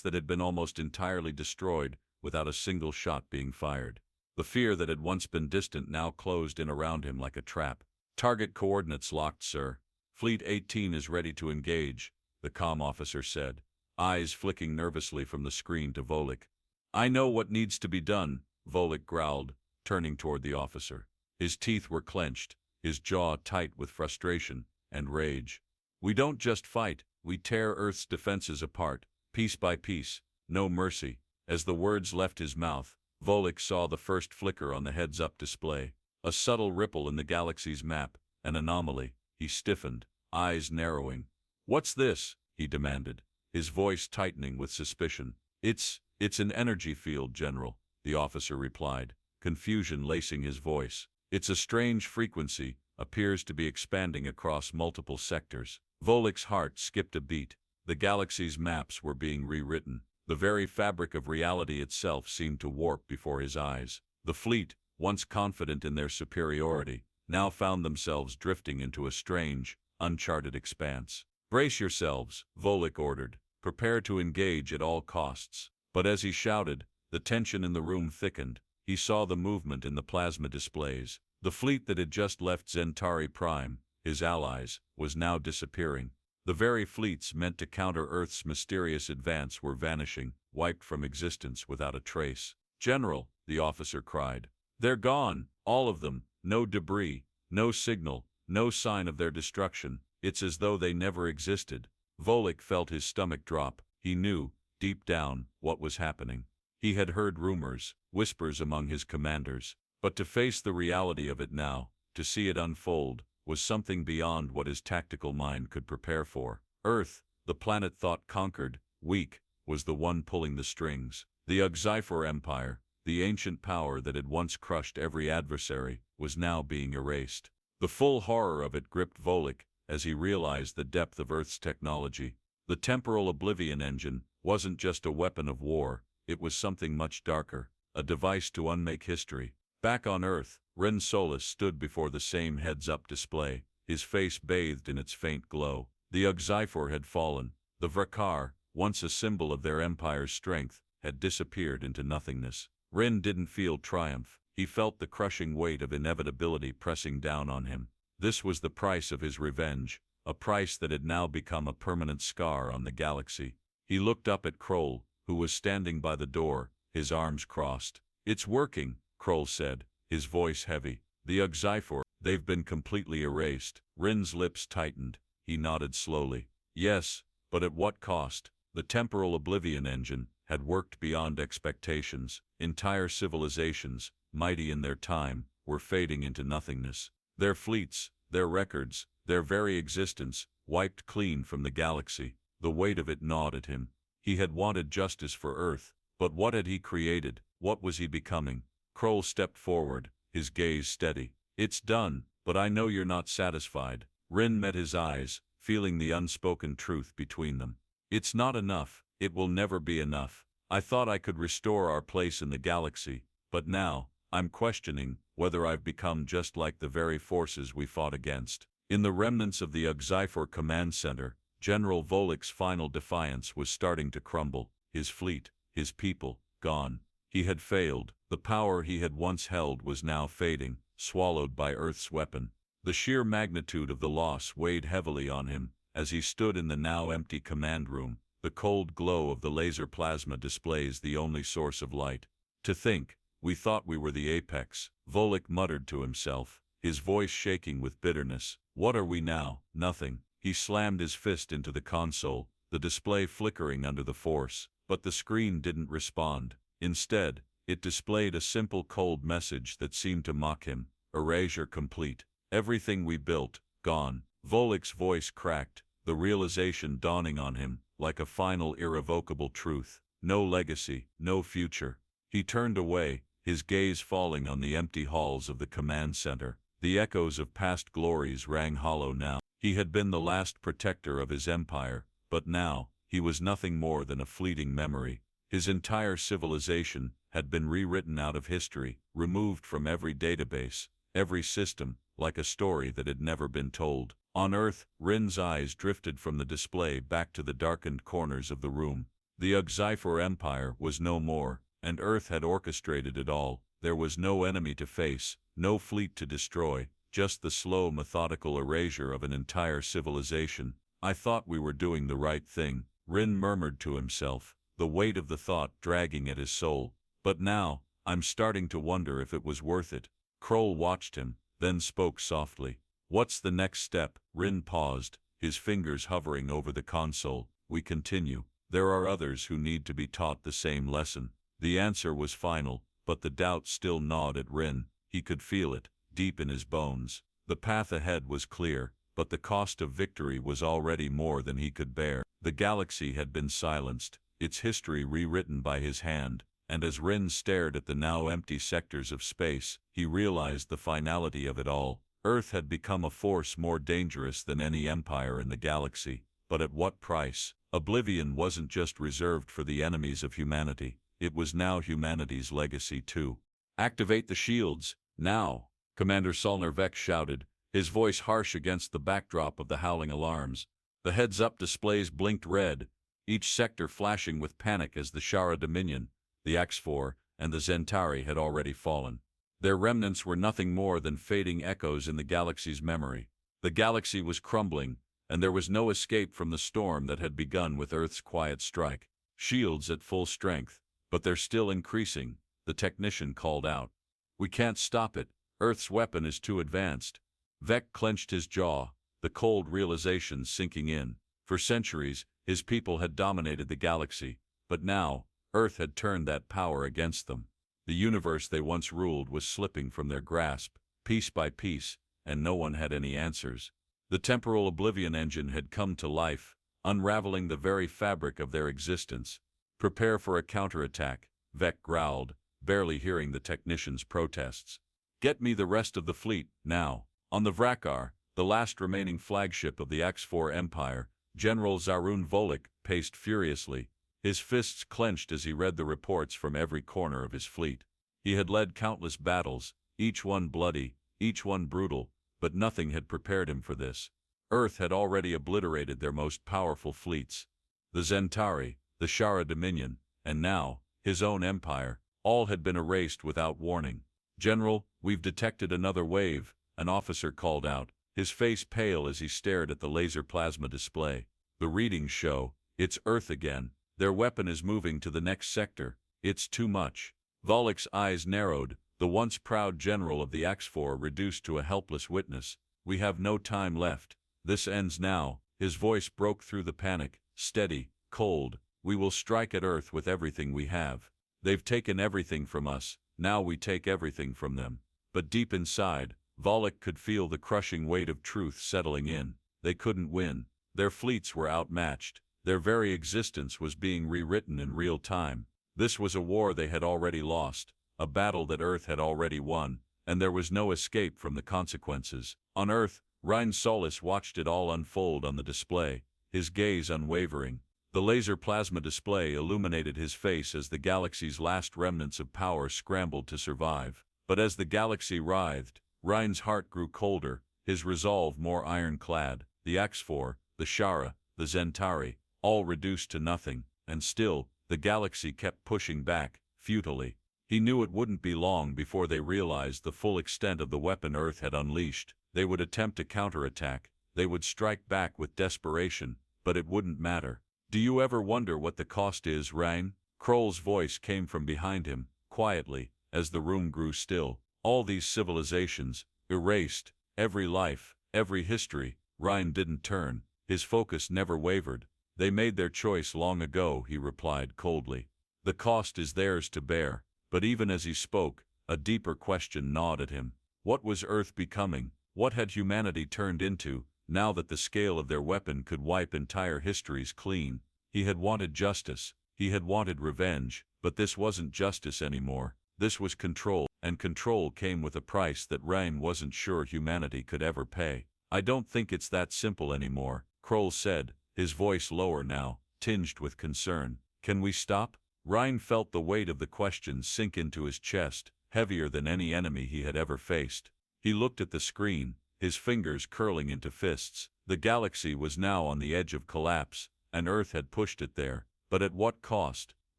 that had been almost entirely destroyed without a single shot being fired. The fear that had once been distant now closed in around him like a trap. Target coordinates locked, sir. Fleet 18 is ready to engage, the comm officer said, eyes flicking nervously from the screen to Volek. I know what needs to be done, Volek growled, turning toward the officer. His teeth were clenched, his jaw tight with frustration and rage. We don't just fight, we tear Earth's defenses apart, piece by piece, no mercy. As the words left his mouth, Volek saw the first flicker on the heads-up display. A subtle ripple in the galaxy's map, an anomaly. He stiffened, eyes narrowing. What's this? He demanded, his voice tightening with suspicion. It's an energy field, General, the officer replied, confusion lacing his voice. It's a strange frequency, appears to be expanding across multiple sectors. Volek's heart skipped a beat. The galaxy's maps were being rewritten. The very fabric of reality itself seemed to warp before his eyes. The fleet, once confident in their superiority, now found themselves drifting into a strange, uncharted expanse. Brace yourselves, Volek ordered. Prepare to engage at all costs. But as he shouted, the tension in the room thickened. He saw the movement in the plasma displays. The fleet that had just left Zentari Prime, his allies, was now disappearing. The very fleets meant to counter Earth's mysterious advance were vanishing, wiped from existence without a trace. General, the officer cried. They're gone, all of them, no debris, no signal, no sign of their destruction. It's as though they never existed. Volek felt his stomach drop. He knew, deep down, what was happening. He had heard rumors, whispers among his commanders. But to face the reality of it now, to see it unfold, was something beyond what his tactical mind could prepare for. Earth, the planet thought conquered, weak, was the one pulling the strings. The Uxifor Empire, the ancient power that had once crushed every adversary, was now being erased. The full horror of it gripped Volek as he realized the depth of Earth's technology. The temporal oblivion engine wasn't just a weapon of war, it was something much darker, a device to unmake history. Back on Earth, Ren Solis stood before the same heads-up display, his face bathed in its faint glow. The Uxifor had fallen. The Vrakar, once a symbol of their empire's strength, had disappeared into nothingness. Ren didn't feel triumph. He felt the crushing weight of inevitability pressing down on him. This was the price of his revenge, a price that had now become a permanent scar on the galaxy. He looked up at Kroll, who was standing by the door, his arms crossed. "It's working," Kroll said, his voice heavy. "The Uxifor, they've been completely erased." Ren's lips tightened. He nodded slowly. "Yes, but at what cost?" The temporal oblivion engine had worked beyond expectations. Entire civilizations, mighty in their time, were fading into nothingness. Their fleets, their records, their very existence, wiped clean from the galaxy. The weight of it gnawed at him. He had wanted justice for Earth, but what had he created? What was he becoming? Kroll stepped forward, his gaze steady. "It's done, but I know you're not satisfied." Ren met his eyes, feeling the unspoken truth between them. "It's not enough. It will never be enough. I thought I could restore our place in the galaxy, but now, I'm questioning whether I've become just like the very forces we fought against." In the remnants of the Uxifor Command Center, General Volek's final defiance was starting to crumble. His fleet, his people, gone. He had failed. The power he had once held was now fading, swallowed by Earth's weapon. The sheer magnitude of the loss weighed heavily on him as he stood in the now empty command room, the cold glow of the laser plasma displays the only source of light. "To think, we thought we were the apex," Volek muttered to himself, his voice shaking with bitterness. "What are we now? Nothing." He slammed his fist into the console, the display flickering under the force, but the screen didn't respond. Instead, it displayed a simple cold message that seemed to mock him. "Erasure complete. Everything we built, gone." Volek's voice cracked, the realization dawning on him, like a final irrevocable truth. No legacy, no future. He turned away, his gaze falling on the empty halls of the command center. The echoes of past glories rang hollow now. He had been the last protector of his empire, but now, he was nothing more than a fleeting memory. His entire civilization had been rewritten out of history, removed from every database, every system, like a story that had never been told. On Earth, Ren's eyes drifted from the display back to the darkened corners of the room. The Uxifor Empire was no more, and Earth had orchestrated it all. There was no enemy to face, no fleet to destroy, just the slow, methodical erasure of an entire civilization. "I thought we were doing the right thing," Ren murmured to himself, the weight of the thought dragging at his soul. "But now, I'm starting to wonder if it was worth it." Kroll watched him, then spoke softly. "What's the next step?" Ren paused, his fingers hovering over the console. "We continue. There are others who need to be taught the same lesson." The answer was final, but the doubt still gnawed at Ren. He could feel it, deep in his bones. The path ahead was clear, but the cost of victory was already more than he could bear. The galaxy had been silenced, its history rewritten by his hand, and as Ren stared at the now empty sectors of space, he realized the finality of it all. Earth had become a force more dangerous than any empire in the galaxy, but at what price? Oblivion wasn't just reserved for the enemies of humanity, it was now humanity's legacy too. "Activate the shields, now!" Commander Solner Vex shouted, his voice harsh against the backdrop of the howling alarms. The heads-up displays blinked red, each sector flashing with panic as the Shara Dominion, the X4, and the Zenturi had already fallen. Their remnants were nothing more than fading echoes in the galaxy's memory. The galaxy was crumbling, and there was no escape from the storm that had begun with Earth's quiet strike. "Shields at full strength, but they're still increasing," the technician called out. "We can't stop it. Earth's weapon is too advanced." Vec clenched his jaw, the cold realization sinking in. For centuries, his people had dominated the galaxy, but now, Earth had turned that power against them. The universe they once ruled was slipping from their grasp, piece by piece, and no one had any answers. The temporal oblivion engine had come to life, unraveling the very fabric of their existence. "Prepare for a counterattack," Vec growled, barely hearing the technician's protests. "Get me the rest of the fleet, now." On the Vrakkar, the last remaining flagship of the X4 Empire, General Zarun Volek paced furiously, his fists clenched as he read the reports from every corner of his fleet. He had led countless battles, each one bloody, each one brutal, but nothing had prepared him for this. Earth had already obliterated their most powerful fleets. The Zenturi, the Shara Dominion, and now, his own empire, all had been erased without warning. "General, we've detected another wave," an officer called out, his face pale as he stared at the laser plasma display. "The readings show, it's Earth again. Their weapon is moving to the next sector. It's too much." Volek's eyes narrowed, the once proud general of the X4 reduced to a helpless witness. "We have no time left. This ends now." His voice broke through the panic, steady, cold. "We will strike at Earth with everything we have. They've taken everything from us, now we take everything from them." But deep inside, Volek could feel the crushing weight of truth settling in. They couldn't win. Their fleets were outmatched. Their very existence was being rewritten in real time. This was a war they had already lost, a battle that Earth had already won, and there was no escape from the consequences. On Earth, Ryan Solis watched it all unfold on the display, his gaze unwavering. The laser plasma display illuminated his face as the galaxy's last remnants of power scrambled to survive. But as the galaxy writhed, Ryan's heart grew colder, his resolve more ironclad. The X4, the Shara, the Zenturi, all reduced to nothing, and still, the galaxy kept pushing back, futilely. He knew it wouldn't be long before they realized the full extent of the weapon Earth had unleashed. They would attempt a counterattack, they would strike back with desperation, but it wouldn't matter. "Do you ever wonder what the cost is, Ryan?" Kroll's voice came from behind him, quietly, as the room grew still. "All these civilizations, erased, every life, every history." Ryan didn't turn, his focus never wavered. "They made their choice long ago," he replied coldly. "The cost is theirs to bear." But even as he spoke, a deeper question gnawed at him. What was Earth becoming? What had humanity turned into, now that the scale of their weapon could wipe entire histories clean? He had wanted justice, he had wanted revenge, but this wasn't justice anymore. This was control, and control came with a price that Ryan wasn't sure humanity could ever pay. "I don't think it's that simple anymore," Kroll said, his voice lower now, tinged with concern. "Can we stop?" Ryan felt the weight of the question sink into his chest, heavier than any enemy he had ever faced. He looked at the screen, his fingers curling into fists. The galaxy was now on the edge of collapse, and Earth had pushed it there. But at what cost?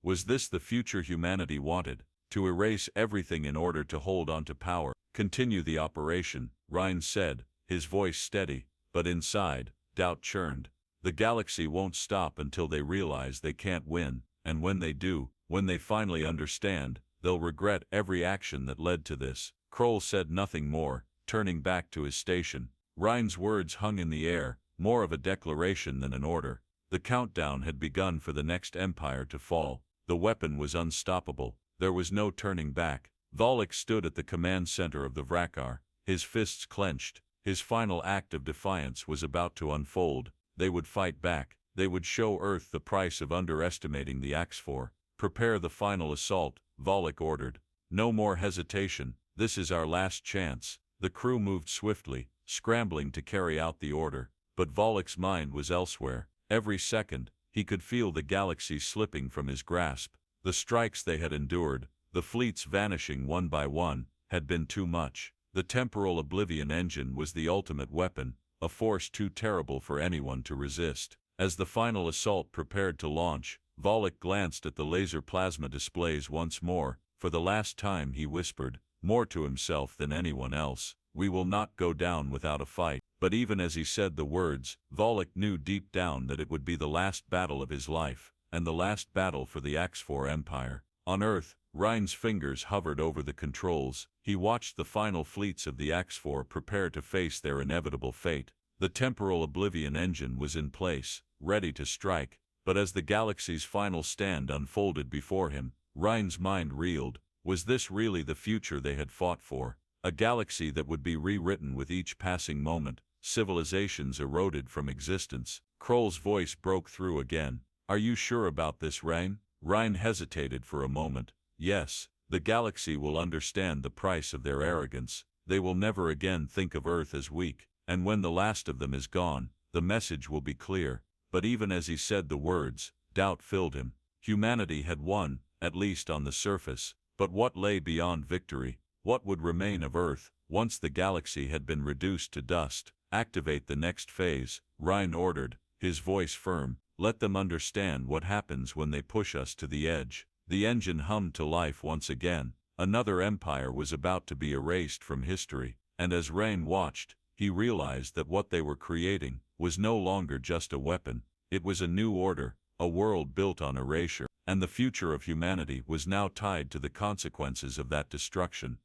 Was this the future humanity wanted? To erase everything in order to hold on to power? "Continue the operation," Ryan said, his voice steady, but inside, doubt churned. "The galaxy won't stop until they realize they can't win. And when they do, when they finally understand, they'll regret every action that led to this." Kroll said nothing more, turning back to his station. Ryan's words hung in the air, more of a declaration than an order. The countdown had begun for the next empire to fall. The weapon was unstoppable. There was no turning back. Volek stood at the command center of the Vrakkar, his fists clenched. His final act of defiance was about to unfold. They would fight back. They would show Earth the price of underestimating the X4. "Prepare the final assault," Volek ordered. "No more hesitation. This is our last chance." The crew moved swiftly, scrambling to carry out the order. But Volek's mind was elsewhere. Every second, he could feel the galaxy slipping from his grasp. The strikes they had endured, the fleets vanishing one by one, had been too much. The temporal oblivion engine was the ultimate weapon, a force too terrible for anyone to resist. As the final assault prepared to launch, Volek glanced at the laser plasma displays once more. For the last time he whispered, more to himself than anyone else, "We will not go down without a fight." But even as he said the words, Volek knew deep down that it would be the last battle of his life, and the last battle for the X4 Empire. On Earth, Rhine's fingers hovered over the controls. He watched the final fleets of the X4 prepare to face their inevitable fate. The temporal oblivion engine was in place, ready to strike, but as the galaxy's final stand unfolded before him, Rhine's mind reeled. Was this really the future they had fought for? A galaxy that would be rewritten with each passing moment, civilizations eroded from existence. Kroll's voice broke through again. Are you sure about this, Rhine? Rhine hesitated for a moment. Yes, the galaxy will understand the price of their arrogance. They will never again think of Earth as weak, and when the last of them is gone, the message will be clear. But even as he said the words, doubt filled him. Humanity had won, at least on the surface, but what lay beyond victory? What would remain of Earth, once the galaxy had been reduced to dust? Activate the next phase, Rhine ordered, his voice firm. Let them understand what happens when they push us to the edge. The engine hummed to life once again. Another empire was about to be erased from history, and as Rhine watched, he realized that what they were creating was no longer just a weapon. It was a new order, a world built on erasure, and the future of humanity was now tied to the consequences of that destruction.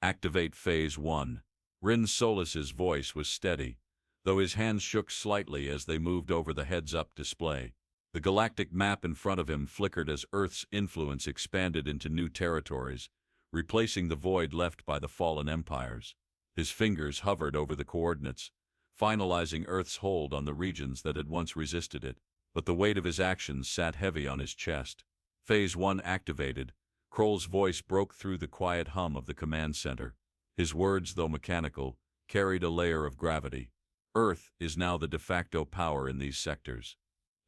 Activate Phase 1. Rin Solis's voice was steady, though his hands shook slightly as they moved over the heads-up display. The galactic map in front of him flickered as Earth's influence expanded into new territories, replacing the void left by the fallen empires. His fingers hovered over the coordinates, finalizing Earth's hold on the regions that had once resisted it, but the weight of his actions sat heavy on his chest. Phase 1 activated. Kroll's voice broke through the quiet hum of the command center. His words, though mechanical, carried a layer of gravity. Earth is now the de facto power in these sectors.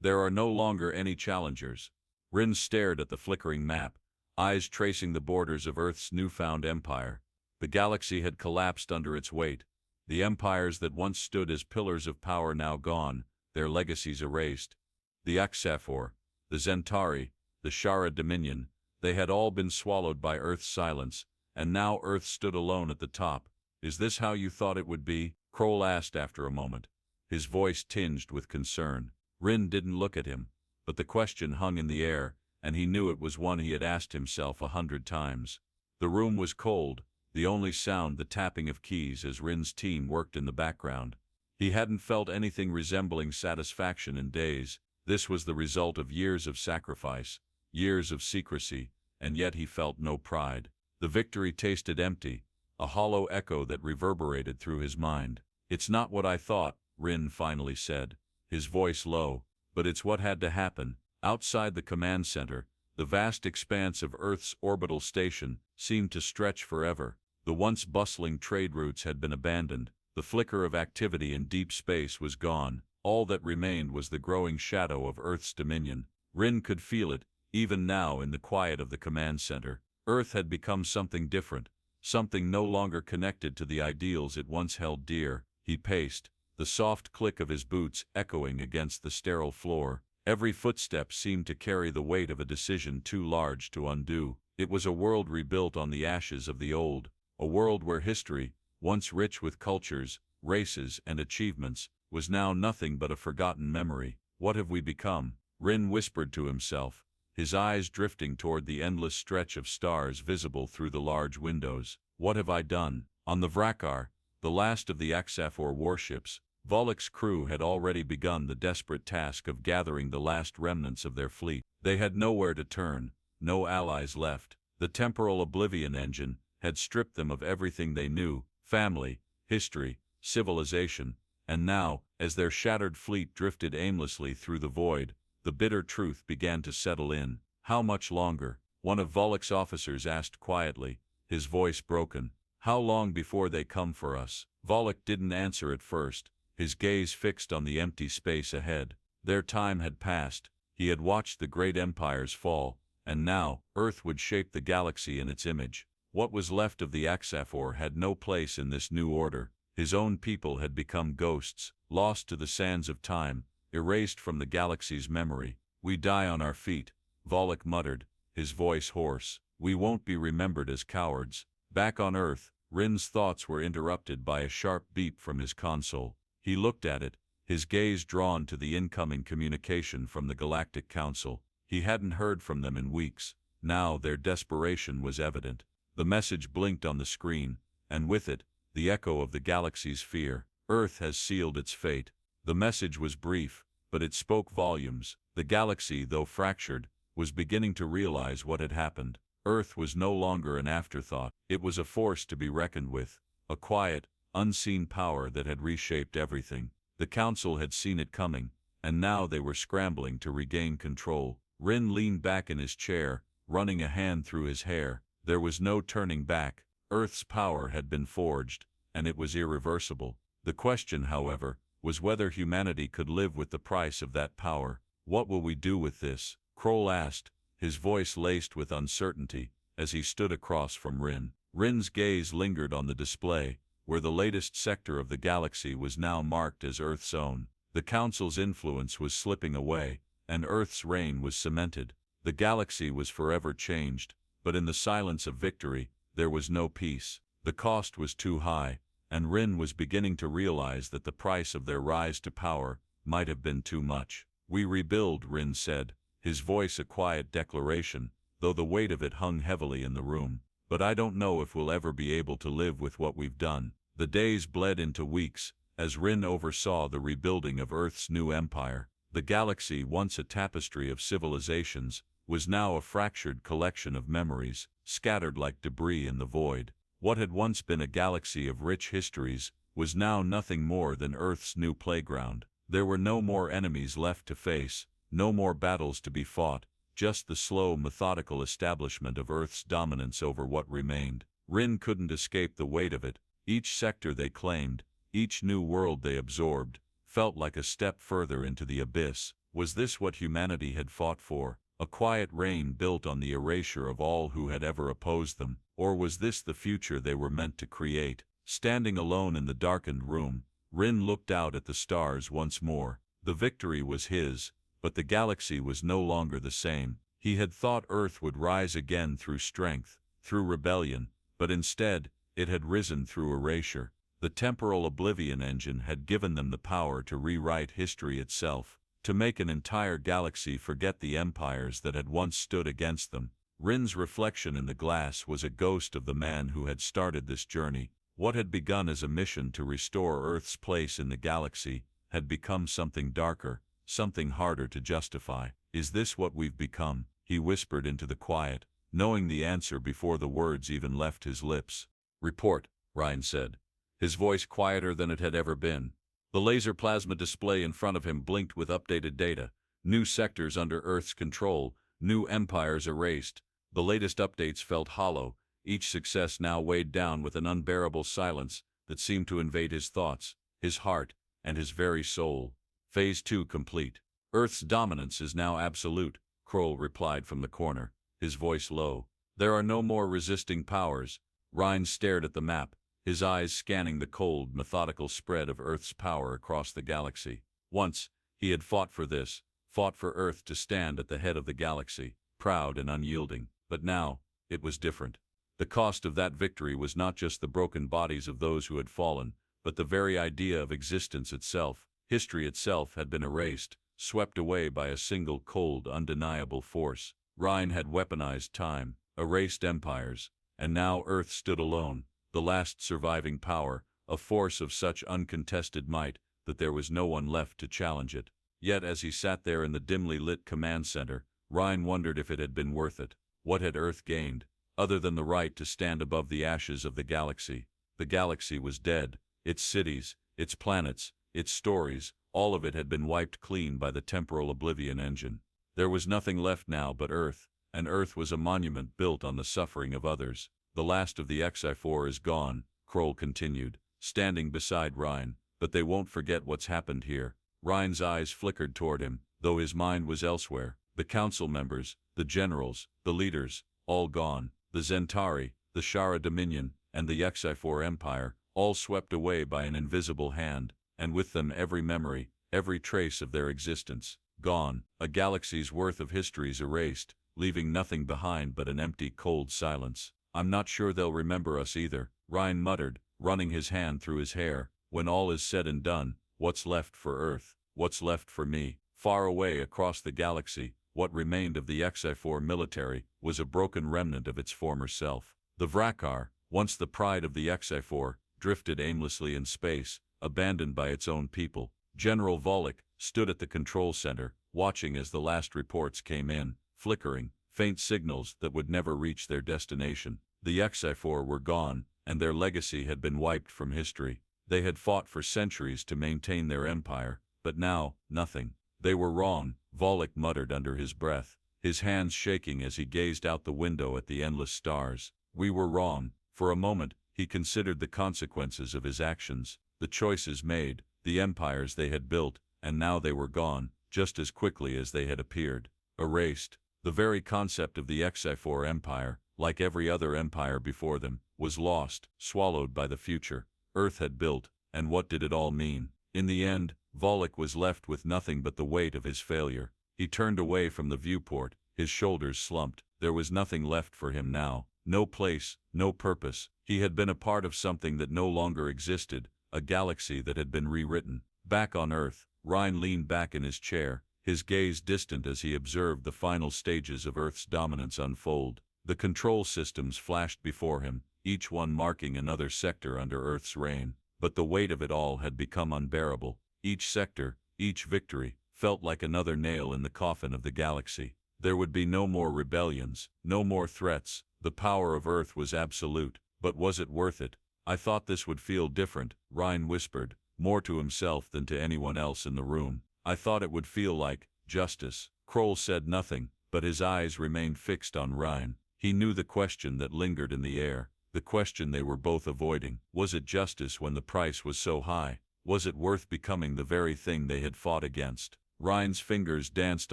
There are no longer any challengers. Rin stared at the flickering map, eyes tracing the borders of Earth's newfound empire. The galaxy had collapsed under its weight. The empires that once stood as pillars of power now gone, their legacies erased. The HFY, the Zenturi, the Shara Dominion, they had all been swallowed by Earth's silence, and now Earth stood alone at the top. Is this how you thought it would be? Kroll asked after a moment, his voice tinged with concern. Rin didn't look at him, but the question hung in the air, and he knew it was one he had asked himself 100 times. The room was cold, the only sound the tapping of keys as Rin's team worked in the background. He hadn't felt anything resembling satisfaction in days. This was the result of years of sacrifice, years of secrecy, and yet he felt no pride. The victory tasted empty, a hollow echo that reverberated through his mind. It's not what I thought, Rin finally said, his voice low, but it's what had to happen. Outside the command center, the vast expanse of Earth's orbital station seemed to stretch forever. The once bustling trade routes had been abandoned. The flicker of activity in deep space was gone. All that remained was the growing shadow of Earth's dominion. Rin could feel it, even now in the quiet of the command center. Earth had become something different, something no longer connected to the ideals it once held dear. He paced, the soft click of his boots echoing against the sterile floor. Every footstep seemed to carry the weight of a decision too large to undo. It was a world rebuilt on the ashes of the old, a world where history, once rich with cultures, races, and achievements, was now nothing but a forgotten memory. What have we become? Rin whispered to himself, his eyes drifting toward the endless stretch of stars visible through the large windows. What have I done? On the Vrakar, the last of the HFY warships, Volok's crew had already begun the desperate task of gathering the last remnants of their fleet. They had nowhere to turn, no allies left. The temporal oblivion engine had stripped them of everything they knew, family, history, civilization, and now, as their shattered fleet drifted aimlessly through the void, the bitter truth began to settle in. How much longer? One of Volok's officers asked quietly, his voice broken. How long before they come for us? Volok didn't answer at first, his gaze fixed on the empty space ahead. Their time had passed. He had watched the great empires fall, and now, Earth would shape the galaxy in its image. What was left of the HFY had no place in this new order. His own people had become ghosts, lost to the sands of time, erased from the galaxy's memory. We die on our feet, Volok muttered, his voice hoarse. We won't be remembered as cowards. Back on Earth, Rin's thoughts were interrupted by a sharp beep from his console. He looked at it, his gaze drawn to the incoming communication from the Galactic Council. He hadn't heard from them in weeks. Now their desperation was evident. The message blinked on the screen, and with it, the echo of the galaxy's fear. Earth has sealed its fate. The message was brief, but it spoke volumes. The galaxy, though fractured, was beginning to realize what had happened. Earth was no longer an afterthought. It was a force to be reckoned with, a quiet, unseen power that had reshaped everything. The Council had seen it coming, and now they were scrambling to regain control. Rin leaned back in his chair, running a hand through his hair. There was no turning back. Earth's power had been forged, and it was irreversible. The question, however, was whether humanity could live with the price of that power. "What will we do with this?" Kroll asked, his voice laced with uncertainty, as he stood across from Rin. Rin's gaze lingered on the display, where the latest sector of the galaxy was now marked as Earth's own. The Council's influence was slipping away, and Earth's reign was cemented. The galaxy was forever changed, but in the silence of victory, there was no peace. The cost was too high, and Rin was beginning to realize that the price of their rise to power might have been too much. "We rebuild," Rin said, his voice a quiet declaration, though the weight of it hung heavily in the room. "But I don't know if we'll ever be able to live with what we've done." The days bled into weeks, as Rin oversaw the rebuilding of Earth's new empire. The galaxy, once a tapestry of civilizations, was now a fractured collection of memories, scattered like debris in the void. What had once been a galaxy of rich histories was now nothing more than Earth's new playground. There were no more enemies left to face, no more battles to be fought, just the slow, methodical establishment of Earth's dominance over what remained. Rin couldn't escape the weight of it. Each sector they claimed, each new world they absorbed, felt like a step further into the abyss. Was this what humanity had fought for? A quiet reign built on the erasure of all who had ever opposed them? Or was this the future they were meant to create? Standing alone in the darkened room, Rin looked out at the stars once more. The victory was his, but the galaxy was no longer the same. He had thought Earth would rise again through strength, through rebellion, but instead, it had risen through erasure. The temporal oblivion engine had given them the power to rewrite history itself, to make an entire galaxy forget the empires that had once stood against them. Rin's reflection in the glass was a ghost of the man who had started this journey. What had begun as a mission to restore Earth's place in the galaxy had become something darker, something harder to justify. "Is this what we've become?" he whispered into the quiet, knowing the answer before the words even left his lips. "Report," Ryan said, his voice quieter than it had ever been. The laser plasma display in front of him blinked with updated data. New sectors under Earth's control, new empires erased. The latest updates felt hollow, each success now weighed down with an unbearable silence that seemed to invade his thoughts, his heart, and his very soul. Phase 2 complete. "Earth's dominance is now absolute," Kroll replied from the corner, his voice low. "There are no more resisting powers." Ryan stared at the map, his eyes scanning the cold, methodical spread of Earth's power across the galaxy. Once, he had fought for this, fought for Earth to stand at the head of the galaxy, proud and unyielding. But now, it was different. The cost of that victory was not just the broken bodies of those who had fallen, but the very idea of existence itself. History itself had been erased, swept away by a single cold, undeniable force. Ryan had weaponized time, erased empires, and now Earth stood alone, the last surviving power, a force of such uncontested might that there was no one left to challenge it. Yet as he sat there in the dimly lit command center, Ryan wondered if it had been worth it. What had Earth gained, other than the right to stand above the ashes of the galaxy? The galaxy was dead. Its cities, its planets, its stories, all of it had been wiped clean by the temporal oblivion engine. There was nothing left now but Earth, and Earth was a monument built on the suffering of others. "The last of the HFY is gone," Kroll continued, standing beside Ryan, "but they won't forget what's happened here." Ryan's eyes flickered toward him, though his mind was elsewhere. The council members, the generals, the leaders, all gone. The Zenturi, the Shara Dominion, and the HFY Empire, all swept away by an invisible hand, and with them every memory, every trace of their existence. Gone, a galaxy's worth of histories erased, leaving nothing behind but an empty, cold silence. "I'm not sure they'll remember us either," Ryan muttered, running his hand through his hair. "When all is said and done, what's left for Earth? What's left for me?" Far away across the galaxy, what remained of the HFY military was a broken remnant of its former self. The Vrakar, once the pride of the HFY, drifted aimlessly in space, abandoned by its own people. General Volek stood at the control center, watching as the last reports came in, flickering, faint signals that would never reach their destination. The HFY were gone, and their legacy had been wiped from history. They had fought for centuries to maintain their empire, but now, nothing. They were wrong, Volek muttered under his breath, his hands shaking as he gazed out the window at the endless stars. We were wrong. For a moment, he considered the consequences of his actions, the choices made, the empires they had built, and now they were gone, just as quickly as they had appeared. Erased. The very concept of the HFY empire, like every other empire before them, was lost, swallowed by the future Earth had built, and what did it all mean? In the end, Volek was left with nothing but the weight of his failure. He turned away from the viewport, his shoulders slumped. There was nothing left for him now, no place, no purpose. He had been a part of something that no longer existed, a galaxy that had been rewritten. Back on Earth, Ryan leaned back in his chair, his gaze distant as he observed the final stages of Earth's dominance unfold. The control systems flashed before him, each one marking another sector under Earth's reign. But the weight of it all had become unbearable. Each sector, each victory, felt like another nail in the coffin of the galaxy. There would be no more rebellions, no more threats. The power of Earth was absolute. But was it worth it? I thought this would feel different, Ryan whispered, more to himself than to anyone else in the room. I thought it would feel like justice. Kroll said nothing, but his eyes remained fixed on Ryan. He knew the question that lingered in the air, the question they were both avoiding. Was it justice when the price was so high? Was it worth becoming the very thing they had fought against? Ryan's fingers danced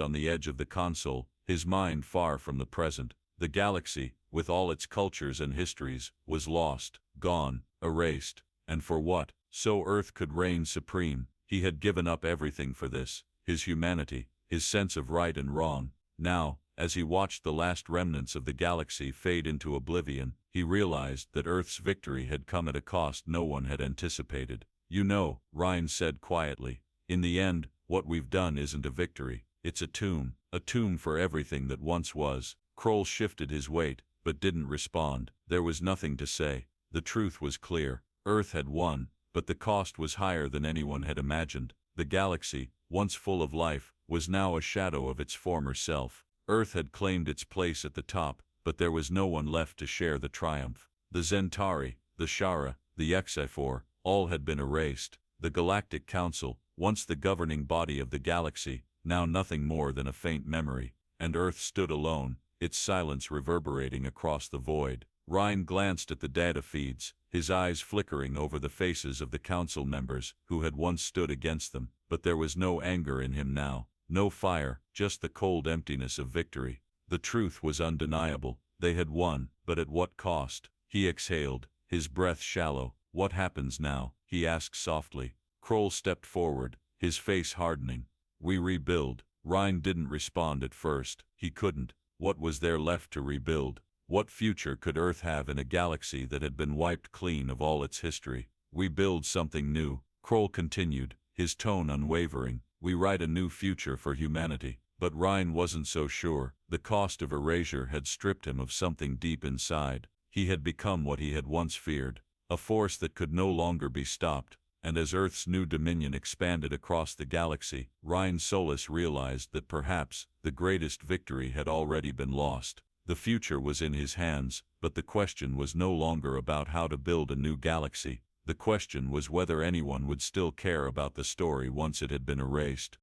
on the edge of the console, his mind far from the present. The galaxy, with all its cultures and histories, was lost, gone, erased. And for what? So Earth could reign supreme. He had given up everything for this, his humanity, his sense of right and wrong. Now, as he watched the last remnants of the galaxy fade into oblivion, he realized that Earth's victory had come at a cost no one had anticipated. You know, Ryan said quietly, in the end, what we've done isn't a victory, it's a tomb for everything that once was. Kroll shifted his weight, but didn't respond. There was nothing to say. The truth was clear. Earth had won, but the cost was higher than anyone had imagined. The galaxy, once full of life, was now a shadow of its former self. Earth had claimed its place at the top, but there was no one left to share the triumph. The Zenturi, the Shara, the HFY, all had been erased. The Galactic Council, once the governing body of the galaxy, now nothing more than a faint memory. And Earth stood alone, its silence reverberating across the void. Ryan glanced at the data feeds, his eyes flickering over the faces of the council members who had once stood against them. But there was no anger in him now, no fire, just the cold emptiness of victory. The truth was undeniable. They had won, but at what cost? He exhaled, his breath shallow. What happens now? He asked softly. Kroll stepped forward, his face hardening. We rebuild. Ryan didn't respond at first. He couldn't. What was there left to rebuild? What future could Earth have in a galaxy that had been wiped clean of all its history? We build something new, Kroll continued, his tone unwavering. We write a new future for humanity. But Ryan wasn't so sure. The cost of erasure had stripped him of something deep inside. He had become what he had once feared, a force that could no longer be stopped. And as Earth's new dominion expanded across the galaxy, Ryan Solis realized that perhaps the greatest victory had already been lost. The future was in his hands, but the question was no longer about how to build a new galaxy. The question was whether anyone would still care about the story once it had been erased.